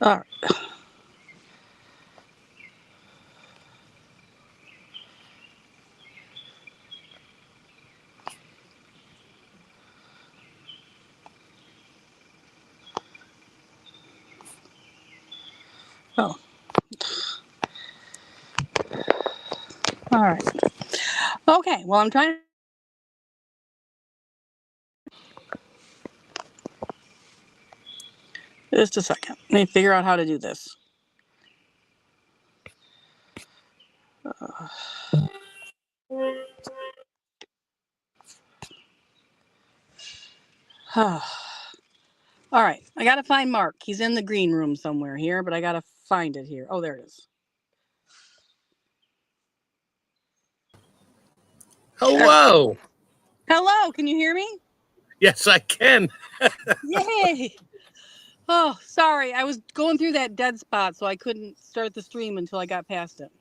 All right. Oh, all right. Okay. Well, I'm trying. Just a second. Let me figure out how to do this. All right. I got to find Mark. He's in the green room somewhere here, but I got to find it here. Oh, there it is. Hello. Hello. Can you hear me? Yes, I can. Yay. Oh, sorry. I was going through that dead spot, so I couldn't start the stream until I got past it.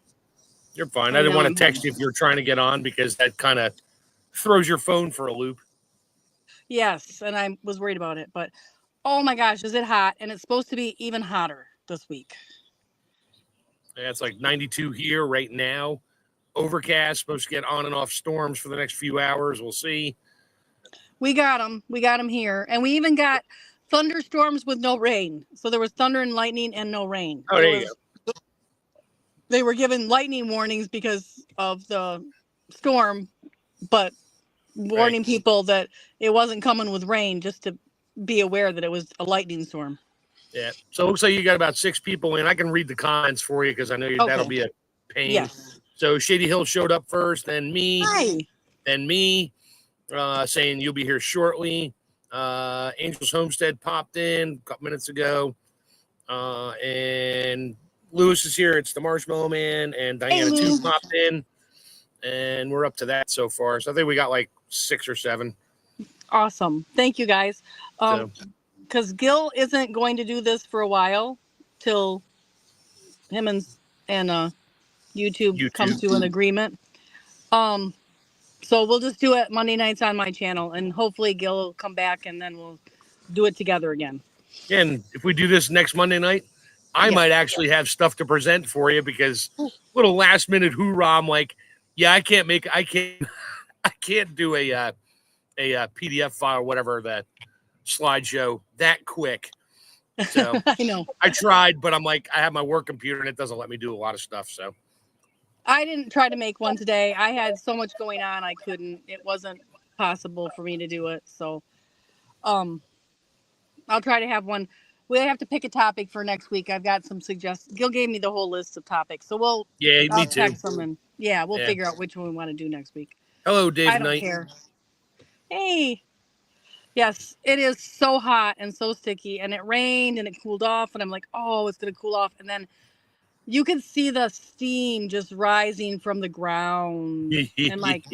You're fine. I And didn't now want I'm to text home. you if you're trying to get on because that kind of throws your phone for a loop. Yes, and I was worried about it, but oh my gosh, is it hot? And it's supposed to be even hotter this week. Yeah, it's like 92 here right now. Overcast, supposed to get on and off storms for the next few hours. We'll see. We got them. We got them here. And we even got thunderstorms with no rain. So there was thunder and lightning and no rain. Oh, there you go. They were given lightning warnings because of the storm, but warning people that it wasn't coming with rain, just to be aware that it was a lightning storm. Yeah. So it looks like you got about 6 people in. I can read the comments for you because I know that'll be a pain. Yes. So Shady Hill showed up first, then me. Hi. Then me, saying you'll be here shortly. Angels Homestead popped in a couple minutes ago. And Lewis is here. It's the Marshmallow Man. And Diana too popped in. And we're up to that so far. So I think we got like 6 or 7. Awesome. Thank you, guys. Because Gil isn't going to do this for a while till him and YouTube come to an agreement. So we'll just do it Monday nights on my channel, and hopefully Gil will come back, and then we'll do it together again. And if we do this next Monday night, I might actually have stuff to present for you because little last minute hoorah. I'm like, yeah, I can't do a PDF file or whatever, that slideshow that quick. So I know. I tried, but I'm like, I have my work computer and it doesn't let me do a lot of stuff. So I didn't try to make one today. I had so much going on, I couldn't. It wasn't possible for me to do it. So, I'll try to have one. We have to pick a topic for next week. I've got some suggestions. Gil gave me the whole list of topics, so me too. Text them and we'll figure out which one we want to do next week. Hello, Dave I don't Knight. care. Hey. Yes, it is so hot and so sticky, and it rained and it cooled off, and I'm like, oh, it's gonna cool off, and then you could see the steam just rising from the ground, and like,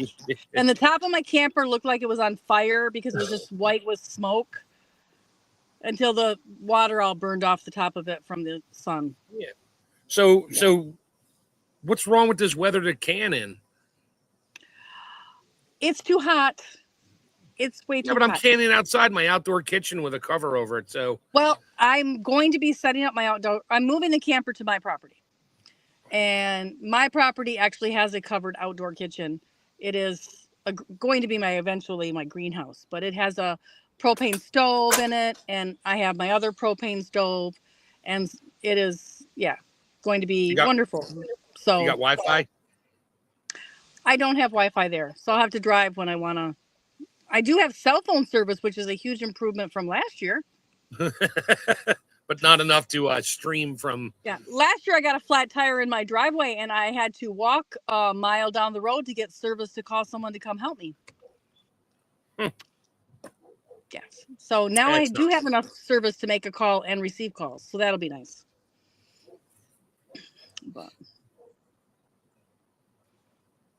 and the top of my camper looked like it was on fire because it was just white with smoke until the water all burned off the top of it from the sun. Yeah. So what's wrong with this weather to can in? It's too hot. It's way too hot. But I'm canning outside my outdoor kitchen with a cover over it. So well, I'm going to be setting up my outdoor. I'm moving the camper to my property. And my property actually has a covered outdoor kitchen. It is going to be eventually my greenhouse, but it has a propane stove in it, and I have my other propane stove, and it is going to be wonderful. So you got Wi-Fi? I don't have Wi-Fi there, so I'll have to drive when I want to. I do have cell phone service, which is a huge improvement from last year. But not enough to stream from. Yeah, last year I got a flat tire in my driveway, and I had to walk a mile down the road to get service to call someone to come help me. Yes. So now I do have enough service to make a call and receive calls, so that'll be nice. But.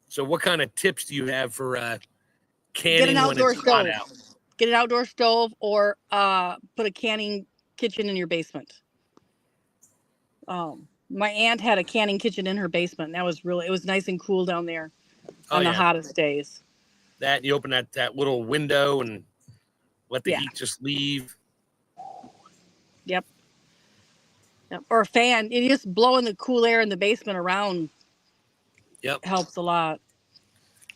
So what kind of tips do you have for canning get an outdoor when it's stove. hot out? Get an outdoor stove, or put a canning kitchen in your basement. My aunt had a canning kitchen in her basement. And it was nice and cool down there on the hottest days. That you open that little window and let the heat just leave. Yep. Yep. Or a fan. It just blowing the cool air in the basement around Yep. helps a lot.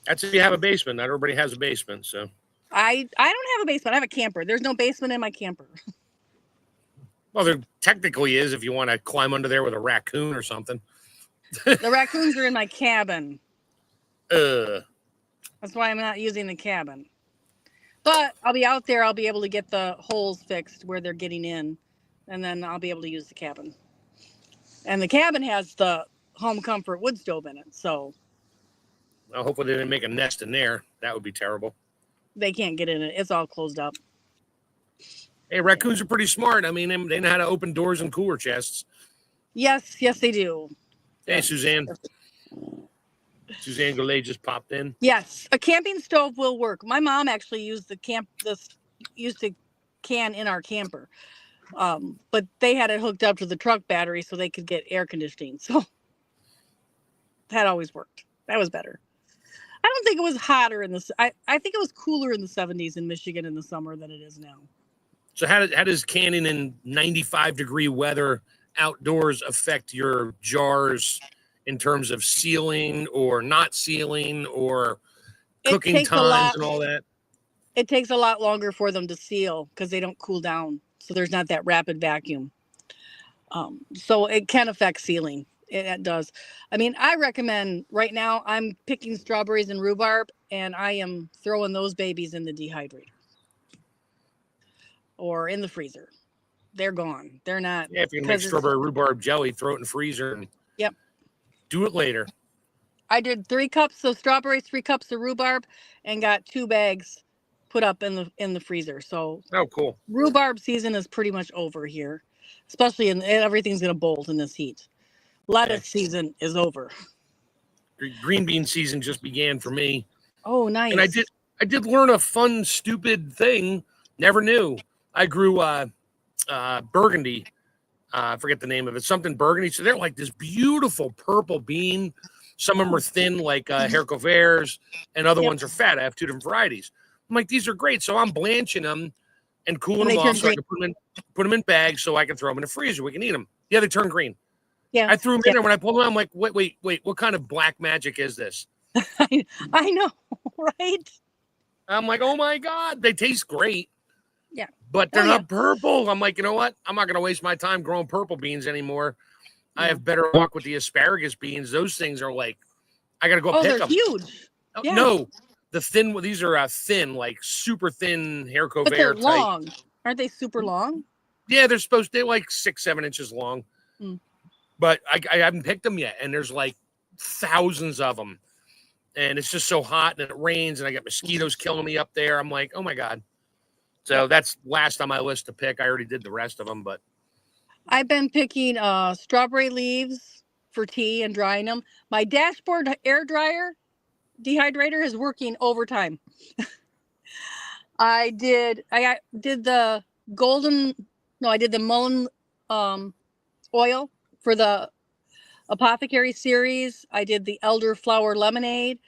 That's if you have a basement. Not everybody has a basement, so. I don't have a basement. I have a camper. There's no basement in my camper. Well, there technically is if you want to climb under there with a raccoon or something. The raccoons are in my cabin. That's why I'm not using the cabin. But I'll be out there. I'll be able to get the holes fixed where they're getting in. And then I'll be able to use the cabin. And the cabin has the home comfort wood stove in it. So. Well, hopefully they didn't make a nest in there. That would be terrible. They can't get in it. It's all closed up. Hey, raccoons are pretty smart. I mean, they know how to open doors and cooler chests. Yes, they do. Hey, Suzanne. Suzanne Goulet just popped in. Yes, a camping stove will work. My mom actually used to can in our camper, but they had it hooked up to the truck battery so they could get air conditioning. So that always worked. That was better. I don't think it was hotter in the. I think it was cooler in the 70s in Michigan in the summer than it is now. So how does canning in 95-degree weather outdoors affect your jars in terms of sealing or not sealing or cooking times and all that? It takes a lot longer for them to seal because they don't cool down. So there's not that rapid vacuum. So it can affect sealing. It does. I mean, I recommend right now I'm picking strawberries and rhubarb and I am throwing those babies in the dehydrator or in the freezer. They're gone. They're not. Yeah, if you can make strawberry rhubarb jelly, throw it in the freezer and do it later. I did 3 cups of strawberries, 3 cups of rhubarb, and got 2 bags put up in the freezer. So cool. Rhubarb season is pretty much over here, especially everything's gonna bolt in this heat. Lettuce season is over. Green bean season just began for me. Oh, nice. And I did learn a fun, stupid thing. Never knew. I grew burgundy. I forget the name of it. Something burgundy. So they're like this beautiful purple bean. Some of them are thin, like haricot verts, and other ones are fat. I have 2 different varieties. I'm like, these are great. So I'm blanching them and cooling them off so I can put them in bags so I can throw them in the freezer. We can eat them. Yeah, they turn green. Yeah, I threw them in there. When I pulled them out, I'm like, wait. What kind of black magic is this? I know, right? I'm like, oh, my God. They taste great. Yeah. But they're not purple. I'm like, you know what? I'm not going to waste my time growing purple beans anymore. I have better luck with the asparagus beans. Those things are like, I got to go pick them. Oh, they're huge. Yeah. No, the thin, these are thin, like super thin haricot vert. They're long. Aren't they super long? Yeah, they're like 6-7 inches long. But I haven't picked them yet. And there's like thousands of them. And it's just so hot and it rains and I got mosquitoes killing me up there. I'm like, oh my God. So that's last on my list to pick. I already did the rest of them, but I've been picking strawberry leaves for tea and drying them. My dashboard air dryer dehydrator is working overtime. I did the mullein oil for the apothecary series. I did the elderflower lemonade.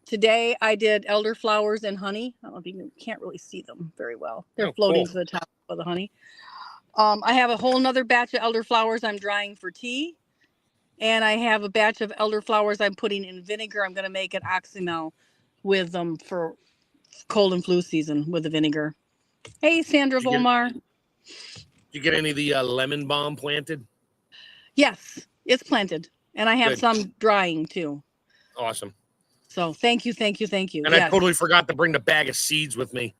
Today I did elderflowers and honey. I don't know if you can't really see them very well. They're floating to the top of the honey. I have a whole nother batch of elderflowers I'm drying for tea. And I have a batch of elderflowers I'm putting in vinegar. I'm going to make an oxymel with them for cold and flu season with the vinegar. Hey, Sandra Volmar. Did you get any of the lemon balm planted? Yes, it's planted. And I have some drying too. Awesome. So thank you. And I totally forgot to bring the bag of seeds with me.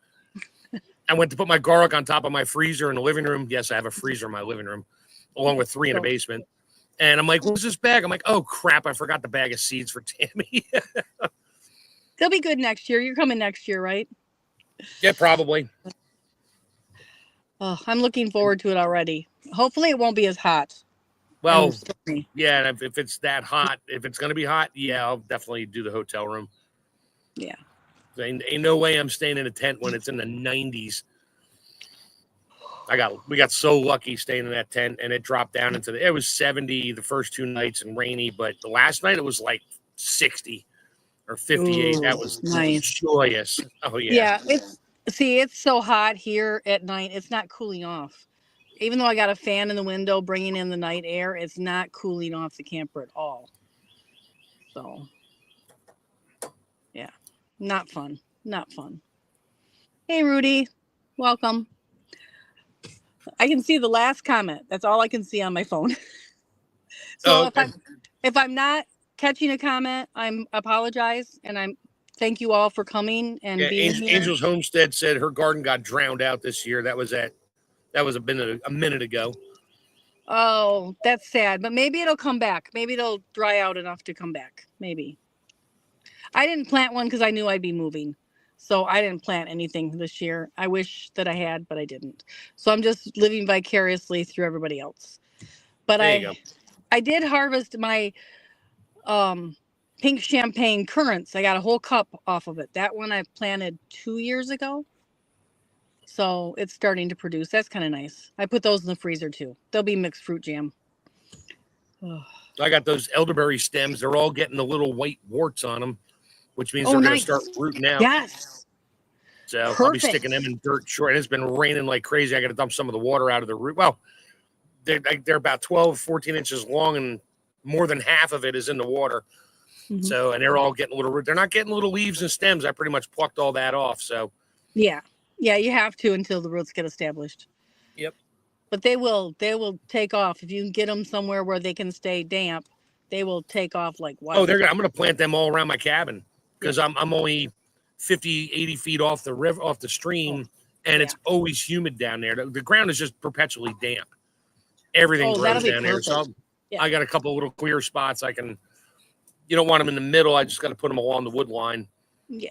I went to put my garlic on top of my freezer in the living room. Yes, I have a freezer in my living room, along with 3 in the basement. And I'm like, what's this bag? I'm like, oh, crap. I forgot the bag of seeds for Tammy. They'll be good next year. You're coming next year, right? Yeah, probably. Oh, I'm looking forward to it already. Hopefully it won't be as hot. Well, yeah, if it's that hot, if it's going to be hot, yeah, I'll definitely do the hotel room. Yeah. Ain't no way I'm staying in a tent when it's in the 90s. We got so lucky staying in that tent, and it dropped down it was 70 the first 2 nights and rainy, but the last night it was like 60 or 58. Ooh, that was nice. Joyous. Oh yeah. Yeah, it's so hot here at night. It's not cooling off. even though I got a fan in the window bringing in the night air, it's not cooling off the camper at all. So, yeah, not fun. Not fun. Hey, Rudy, welcome. I can see the last comment. That's all I can see on my phone. So okay. if I'm not catching a comment, I'm apologize, and I'm thank you all for coming and being here. Angel's Homestead said her garden got drowned out this year. That was a minute ago. Oh, that's sad, but maybe it'll come back. Maybe it'll dry out enough to come back. Maybe. I didn't plant one because I knew I'd be moving. So I didn't plant anything this year. I wish that I had, but I didn't. So I'm just living vicariously through everybody else. But I did harvest my pink champagne currants. I got a whole cup off of it. That one I planted 2 years ago. So it's starting to produce. That's kind of nice. I put those in the freezer too. They'll be mixed fruit jam. I got those elderberry stems. They're all getting the little white warts on them, which means they're going to start rooting out. Yes. So I'll be sticking them in dirt short. It's been raining like crazy. I got to dump some of the water out of the root. Well, they're about 12, 14 inches long, and more than half of it is in the water. Mm-hmm. So, and they're all getting little root. They're not getting little leaves and stems. I pretty much plucked all that off. So, yeah, you have to until the roots get established. Yep. But they will take off if you can get them somewhere where they can stay damp. They will take off like wild. I'm going to plant them all around my cabin because I'm only 50, 80 feet off the river, off the stream, and it's always humid down there. The ground is just perpetually damp. Everything grows down there. So I got a couple of little clear spots. You don't want them in the middle. I just got to put them along the wood line. Yeah.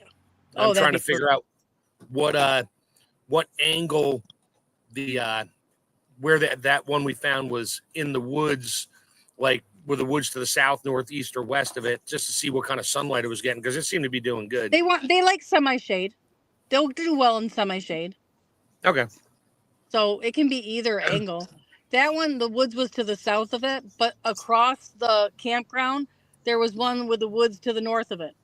I'm trying to figure out what angle where that one we found was in the woods, like with the woods to the south, northeast, or west of it, just to see what kind of sunlight it was getting, because it seemed to be doing good. They like semi-shade. They'll do well in semi-shade. Okay. So it can be either angle. That one, the woods was to the south of it, but across the campground, there was one with the woods to the north of it.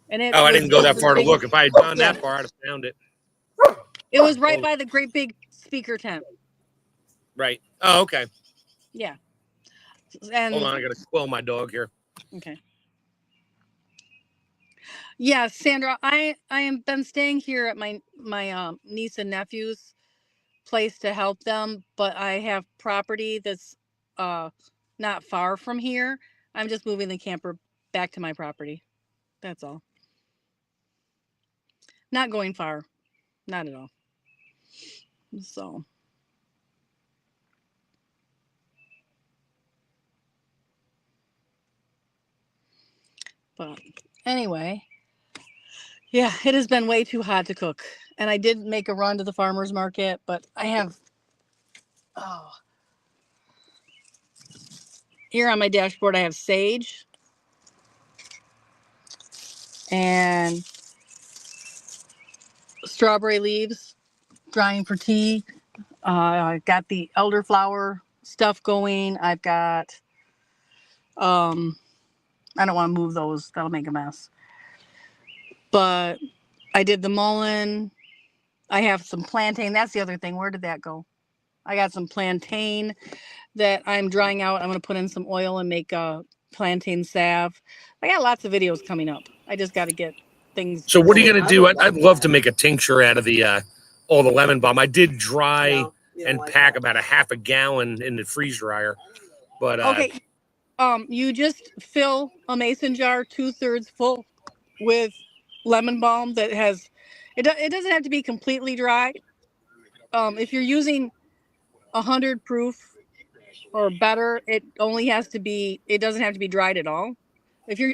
And I didn't go that far to look. If I had gone that far, I'd have found it. It was right by the great big speaker tent. Right. Oh, okay. Yeah. And hold on, I got to quell my dog here. Okay. Yeah, Sandra, I am been staying here at my niece and nephew's place to help them, but I have property that's not far from here. I'm just moving the camper back to my property. That's all. Not going far. Not at all. So. But anyway, yeah, it has been way too hot to cook. And I did make a run to the farmer's market, but I have, here on my dashboard, I have sage and strawberry leaves drying for tea. I've got the elderflower stuff going. I've got, I don't want to move those. That'll make a mess. But I did the mullein. I have some plantain. That's the other thing. Where did that go? I got some plantain that I'm drying out. I'm going to put in some oil and make a plantain salve. I got lots of videos coming up. I just got to get things. So what are you going to do? I'd love to make a tincture out of all the lemon balm. I did dry and pack about a half a gallon in the freeze dryer. But okay. You just fill a mason jar 2/3 full with lemon balm that has, it doesn't have to be completely dry. If you're using 100 proof or better, it doesn't have to be dried at all.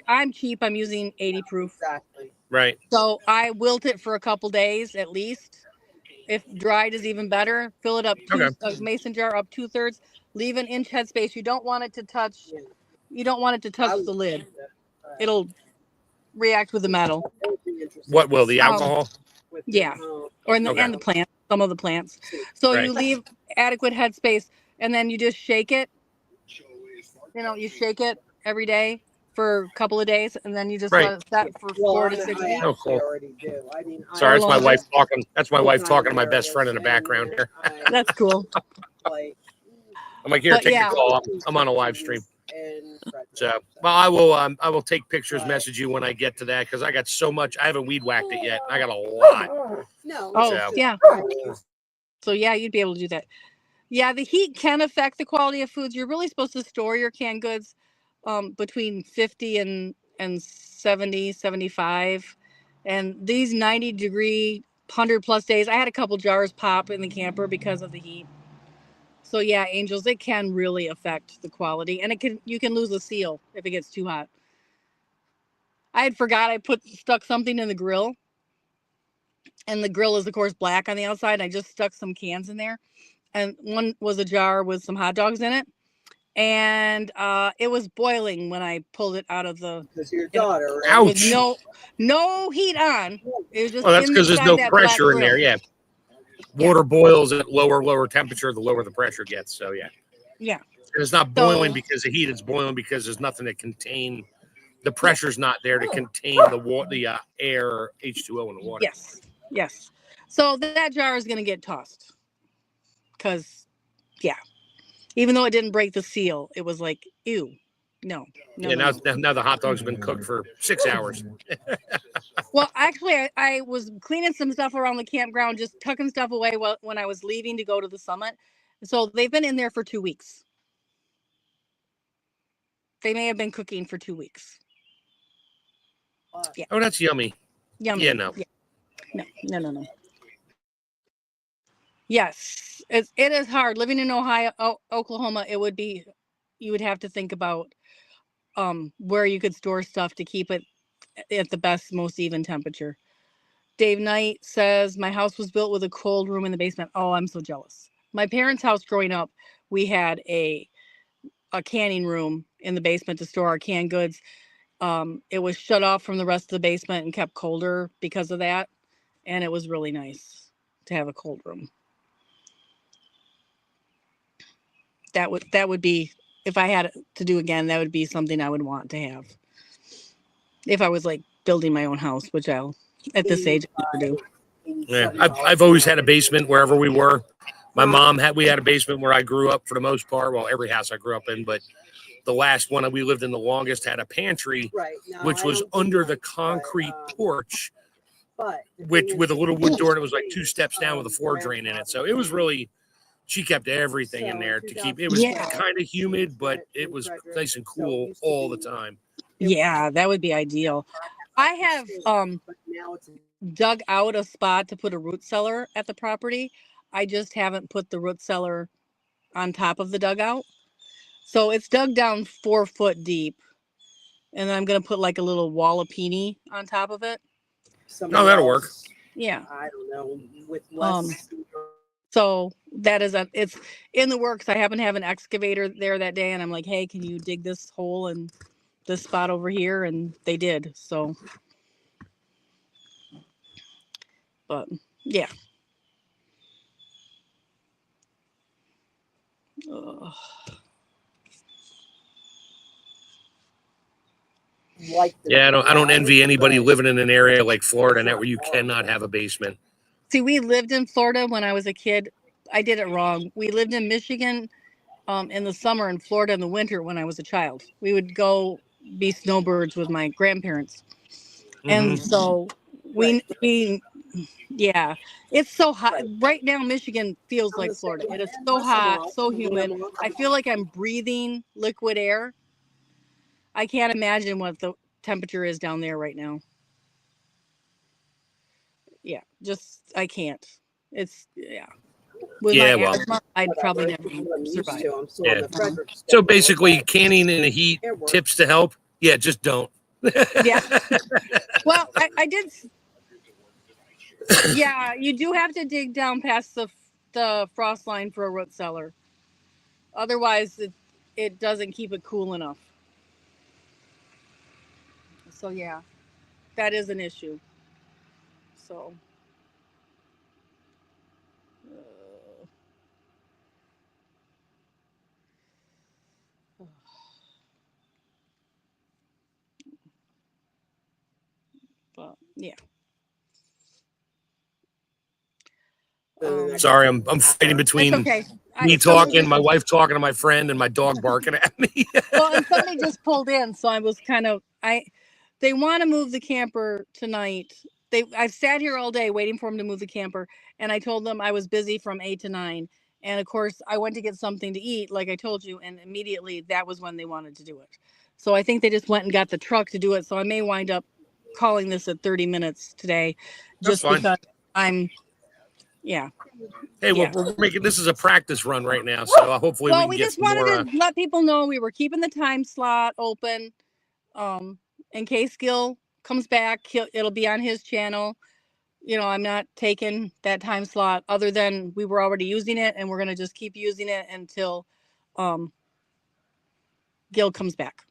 I'm cheap, I'm using 80 proof. Exactly. Right. So I wilt it for a couple days at least. If dried is even better, fill it up a mason jar up 2/3, leave an inch headspace. You don't want it to touch the lid. It'll react with the metal. What will the alcohol? Yeah, and the plant, some of the plants. So you leave adequate headspace, and then you just shake it. You shake it every day for a couple of days, and then you just Right. let it set for Well, 4 to 6 I weeks. Oh, actually cool. already do. I mean, Sorry, that's my longer. wife talking. That's my wife talking to my best friend in the background here. That's cool. Like, I'm like, here, But take yeah. the call. I'm on a live stream. and So, well, I will take pictures, message you when I get to that because I got so much. I haven't weed whacked it yet. I got a lot. No. Oh, So- yeah. So yeah, you'd be able to do that. Yeah, the heat can affect the quality of foods. You're really supposed to store your canned goods between 50 and 70, 75. And these 90-degree, 100+ days, I had a couple jars pop in the camper because of the heat. So yeah, angels, it can really affect the quality, and you can lose a seal if it gets too hot. I had forgot I stuck something in the grill, and the grill is of course black on the outside. And I just stuck some cans in there, and one was a jar with some hot dogs in it, and it was boiling when I pulled it out of the. Because your daughter. Ouch. With no heat on. It was just. Well, that's because there's no inside that black pressure in there. grill. Yeah. Water boils at lower temperature, the lower the pressure gets. So yeah. Yeah. And it's not boiling because of heat. It's boiling because there's nothing to contain. The pressure's not there to contain the air, H2O in the water. Yes. So that jar is going to get tossed. Because, yeah. Even though it didn't break the seal, it was like, ew. No. Yeah, now the hot dog's been cooked for 6 hours. Well, actually, I was cleaning some stuff around the campground, just tucking stuff away when I was leaving to go to the summit. So they've been in there for 2 weeks. They may have been cooking for 2 weeks. Yeah. Oh, that's yummy. Yummy. Yeah, no. Yeah. No. Yes, it is hard living in Oklahoma. You would have to think about where you could store stuff to keep it at the best, most even temperature. Dave Knight says, my house was built with a cold room in the basement. Oh, I'm so jealous. My parents' house growing up, we had a canning room in the basement to store our canned goods. It was shut off from the rest of the basement and kept colder because of that. And it was really nice to have a cold room. That would be, if I had to do again, that would be something I would want to have. If I was like building my own house, which I'll at this age never do. Yeah, I've always had a basement wherever we were. My mom we had a basement where I grew up for the most part. Well, every house I grew up in, but the last one that we lived in the longest had a pantry, which was under the concrete porch, which with a little wood door, and it was like 2 steps down with a floor drain in it. So it was really, she kept everything in there to keep. It was kind of humid, but it was nice and cool all the time. Yeah, that would be ideal. I have dug out a spot to put a root cellar at the property. I just haven't put the root cellar on top of the dugout. So it's dug down 4 foot deep. And then I'm going to put like a little wall of peony on top of it. Oh, that'll work. Yeah. I don't know. With less. So that is it's in the works. I happen to have an excavator there that day, and I'm like, hey, can you dig this hole in this spot over here? And they did. So, but yeah. Yeah, I don't envy anybody living in an area like Florida where you cannot have a basement. See, we lived in Florida when I was a kid. I did it wrong. We lived in Michigan in the summer, and Florida in the winter when I was a child. We would go be snowbirds with my grandparents. And so yeah, it's so hot right now. Michigan feels like Florida. It is so hot, so humid. I feel like I'm breathing liquid air. I can't imagine what the temperature is down there right now. Yeah, I can't. It's With my asthma, I'd probably never survive. Yeah. So basically, canning in the heat, tips to help. Yeah, just don't. Yeah. Well, I did. Yeah, you do have to dig down past the frost line for a root cellar. Otherwise, it doesn't keep it cool enough. So yeah, that is an issue. So. Sorry, I'm fighting between It's okay. me somebody talking, just- my wife talking to my friend, and my dog barking at me. well, and somebody just pulled in, so I was kind of they want to move the camper tonight. I've sat here all day waiting for them to move the camper, and I told them I was busy from 8 to 9. And of course, I went to get something to eat, like I told you, and immediately that was when they wanted to do it. So I think they just went and got the truck to do it. So I may wind up calling this at 30 minutes today, That's just fine. because I'm, yeah. Hey, Yeah. we're making this is a practice run right now, so hopefully Well, we we can get just some wanted more. to let people know we were keeping the time slot open, in case Gil comes back. It'll be on his channel. I'm not taking that time slot other than we were already using it, and we're going to just keep using it until Gil comes back.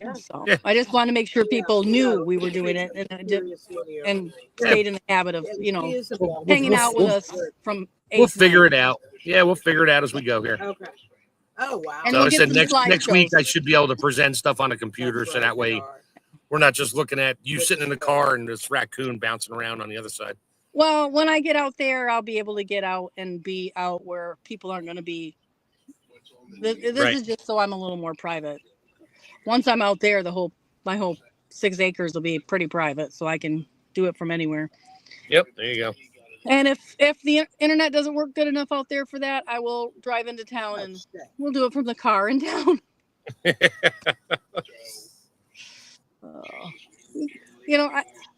Yeah. So Yeah. I just want to make sure people Yeah, knew no, we were doing it and Yeah. stayed in the habit of, We'll- hanging out with we'll- us from 8 We'll to figure 9. it out. Yeah, we'll figure it out as we go here. Okay. Oh wow. And So we'll I get said some next week slideshows. I should be able to present stuff on a computer, so that way we're not just looking at you sitting in the car and this raccoon bouncing around on the other side. Well, when I get out there, I'll be able to get out and be out where people aren't going to be. This Right. is just so I'm a little more private. Once I'm out there, my whole 6 acres will be pretty private, so I can do it from anywhere. Yep, there you go. And if the internet doesn't work good enough out there for that, I will drive into town and we'll do it from the car in town.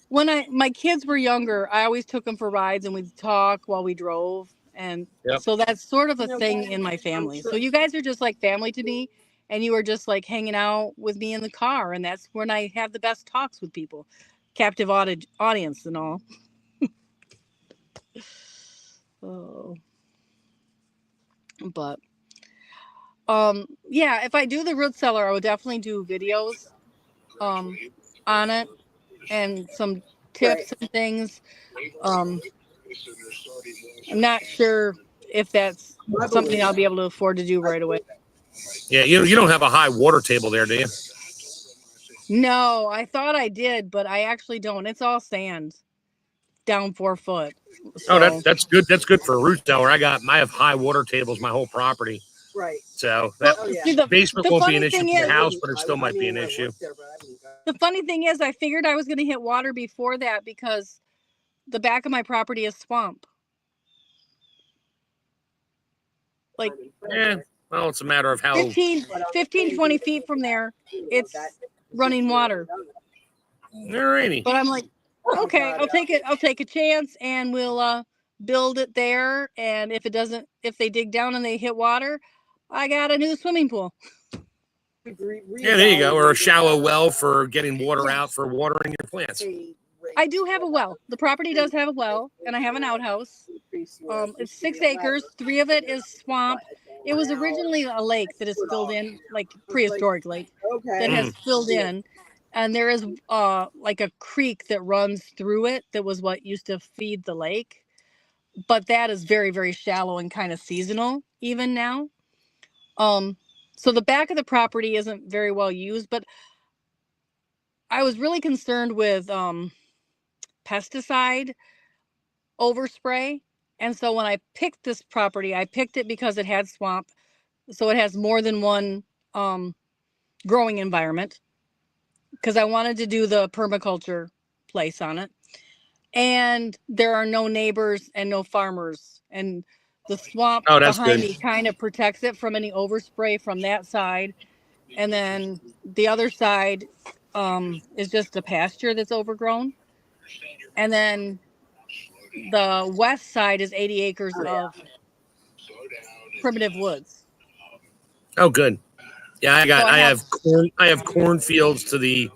When my kids were younger, I always took them for rides and we'd talk while we drove, and Yep. so that's sort of a thing in my family. So you guys are just like family to me, and you are just like hanging out with me in the car, and that's when I have the best talks with people, captive audience and all. Oh. But yeah, if I do the root cellar, I would definitely do videos on it and some tips and things. I'm not sure if that's something I'll be able to afford to do right away. Yeah, you don't have a high water table there, do you? No, I thought I did, but I actually don't. It's all sand down 4 foot. So. Oh, that's good. That's good for a root cellar. I have high water tables my whole property. Right. So that See, the basement won't be funny an issue thing for the is- house, but it still might be an issue. The funny thing is, I figured I was going to hit water before that because the back of my property is swamp. Like Yeah. Well, it's a matter of how. 15, 20 feet from there, it's running water. Alrighty. But I'm like, okay, I'll take it. I'll take a chance, and we'll build it there. And if they dig down and they hit water, I got a new swimming pool. Yeah, there you go. Or a shallow well for getting water out for watering your plants. I do have a well. The property does have a well, and I have an outhouse. It's 6 acres. 3 of it is swamp. It was originally a lake that is filled in, like prehistoric lake that has filled in. And there is like a creek that runs through it that was what used to feed the lake. But that is very, very shallow and kind of seasonal even now. So the back of the property isn't very well used, but I was really concerned with pesticide overspray. And so when I picked this property, I picked it because it had swamp. So it has more than one growing environment, because I wanted to do the permaculture place on it. And there are no neighbors and no farmers. And the swamp behind me kind of protects it from any overspray from that side. And then the other side is just a pasture that's overgrown. And then the west side is 80 acres of primitive woods. Oh, good. Yeah, I have cornfields to the,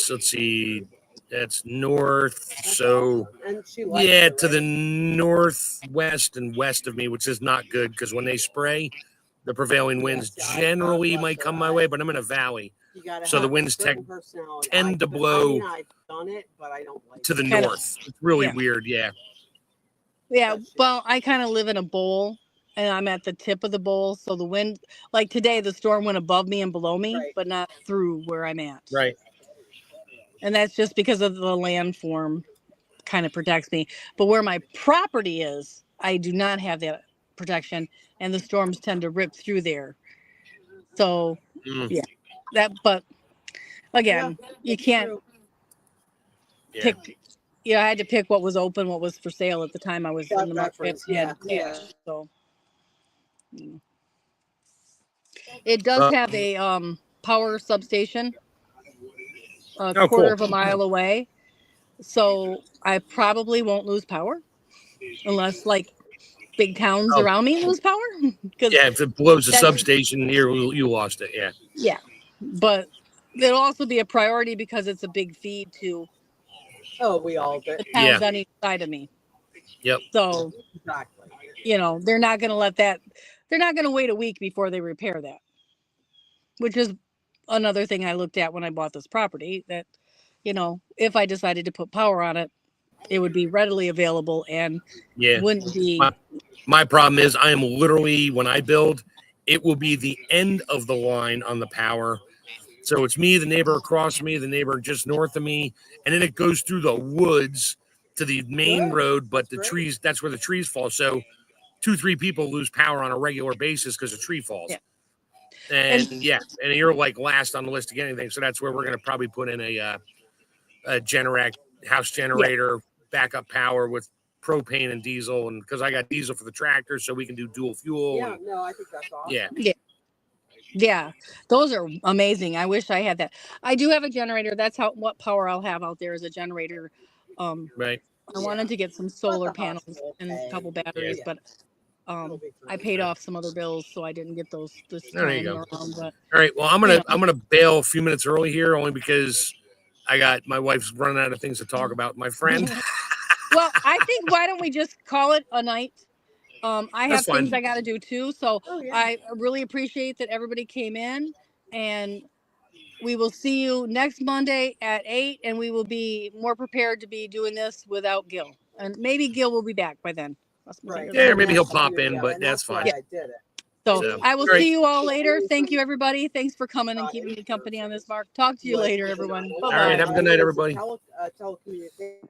let's see, that's north. So yeah, to the northwest and west of me, which is not good because when they spray, the prevailing winds generally might come my way, but I'm in a valley. So the winds tend to blow to the north. It's really weird. Yeah. Yeah. Well, I kind of live in a bowl, and I'm at the tip of the bowl. So the wind, like today, the storm went above me and below me, but not through where I'm at. Right. And that's just because of the landform kind of protects me. But where my property is, I do not have that protection, and the storms tend to rip through there. So Mm, but again, you it's can't true. yeah. pick. I had to pick what was open, what was for sale at the time I was Got in the market reference, and had yeah. cash. So it does have a power substation a Oh, quarter cool. of a mile away. So I probably won't lose power unless like big towns Oh. around me lose power. Because Yeah, if it blows the that's- substation here, you lost it. Yeah. yeah, but it'll also be a priority because it's a big feed to Oh, we all did. the towns on each side of me. Yep. So Exactly. they're not going to let that. They're not going to wait a week before they repair that, which is another thing I looked at when I bought this property. That if I decided to put power on it, it would be readily available and Yeah. wouldn't be. My problem is I am literally, when I build, it will be the end of the line on the power. So it's me, the neighbor across from me, the neighbor just north of me, and then it goes through the woods to the main Good. road, but the Great. trees, that's where the trees fall. So 2-3 people lose power on a regular basis because a tree falls. Yeah. And you're like last on the list to get anything. So that's where we're going to probably put in a house generator, backup power with propane and diesel. And because I got diesel for the tractor, so we can do dual fuel. Yeah, And, no, I think that's awesome. Yeah, those are amazing. I wish I had that. I do have a generator. That's what power I'll have out there is a generator. Right. I wanted to get some solar Let the panels hospital and a pay. couple batteries, Yeah. but It'll be I fine. paid off some other bills, so I didn't get those this Oh, there you time go. around. But All right. Well, I'm gonna bail a few minutes early here, only because I got my wife's running out of things to talk about. My friend. well, I think why don't we just call it a night? I That's have things fine. I got to do too, so Oh, yeah. I really appreciate that everybody came in, and we will see you next Monday at 8, and we will be more prepared to be doing this without Gil, and maybe Gil will be back by then. Cross my Right. fingers. Yeah, maybe he'll That's pop weird, in, yeah, but and that's why fine. I did it. So So, I will great. see you all later. Thank you, everybody. Thanks for coming and keeping me company on this, Mark. Talk to you later, everyone. All Bye right. bye. Have a good night, everybody. Telecommunication.